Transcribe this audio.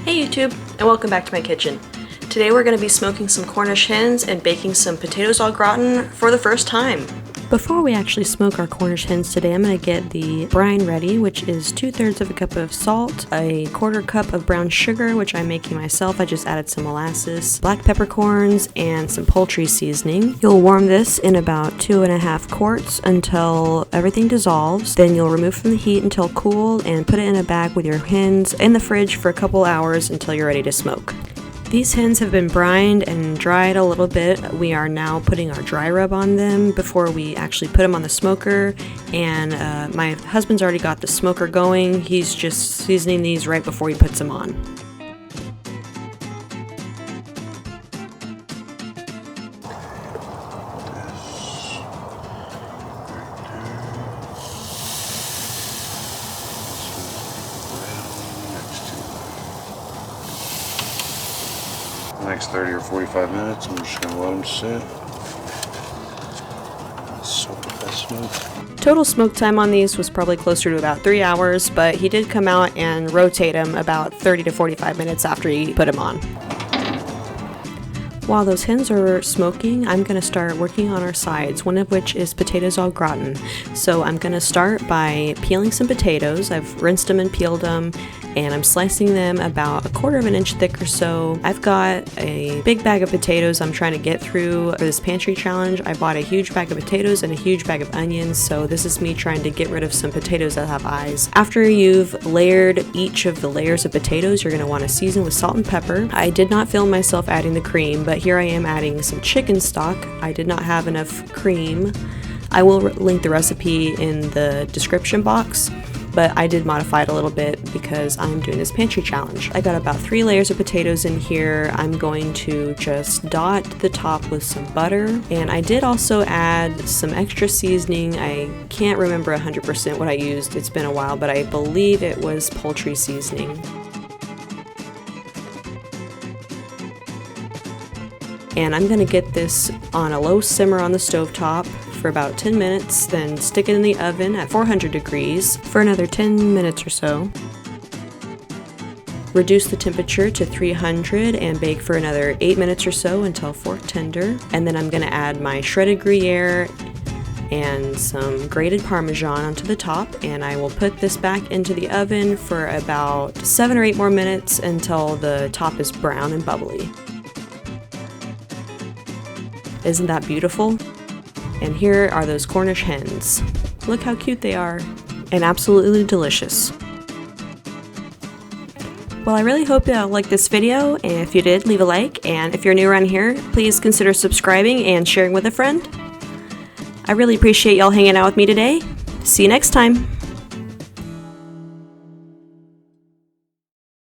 Hey YouTube, and welcome back to my kitchen. Today we're going to be smoking some Cornish hens and baking some potatoes au gratin for the first time. Before we actually smoke our Cornish hens today, I'm going to get the brine ready, which is 2/3 of a cup of salt, a 1/4 cup of brown sugar, which I'm making myself. I just added some molasses, black peppercorns, and some poultry seasoning. You'll warm this in about 2.5 quarts until everything dissolves. Then you'll remove from the heat until cool and put it in a bag with your hens in the fridge for a couple hours until you're ready to smoke. These hens have been brined and dried a little bit. We are now putting our dry rub on them before we actually put them on the smoker, and my husband's already got the smoker going. He's just seasoning these right before he puts them on. Next 30 or 45 minutes, I'm just going to let them sit. Soak that smoke. Total smoke time on these was probably closer to about 3 hours, but he did come out and rotate them about 30 to 45 minutes after he put them on. While those hens are smoking, I'm going to start working on our sides, one of which is potatoes au gratin. So I'm going to start by peeling some potatoes. I've rinsed them and peeled them, and I'm slicing them about 1/4 inch thick or so. I've got a big bag of potatoes I'm trying to get through for this pantry challenge. I bought a huge bag of potatoes and a huge bag of onions, so this is me trying to get rid of some potatoes that have eyes. After you've layered each of the layers of potatoes, you're going to want to season with salt and pepper. I did not film myself adding the cream, but here I am adding some chicken stock. I did not have enough cream. I will link the recipe in the description box, but I did modify it a little bit because I'm doing this pantry challenge. I got about 3 layers of potatoes in here. I'm going to just dot the top with some butter, and I did also add some extra seasoning. I can't remember 100% what I used. It's been a while, but I believe it was poultry seasoning. And I'm going to get this on a low simmer on the stovetop for about 10 minutes, then stick it in the oven at 400 degrees for another 10 minutes or so. Reduce the temperature to 300 and bake for another 8 minutes or so until fork tender. And then I'm going to add my shredded Gruyere and some grated Parmesan onto the top, and I will put this back into the oven for about 7 or 8 more minutes until the top is brown and bubbly. Isn't that beautiful? And here are those Cornish hens. Look how cute they are, and absolutely delicious. Well, I really hope y'all liked this video, and if you did, leave a like, and if you're new around here, please consider subscribing and sharing with a friend. I really appreciate y'all hanging out with me today. See you next time.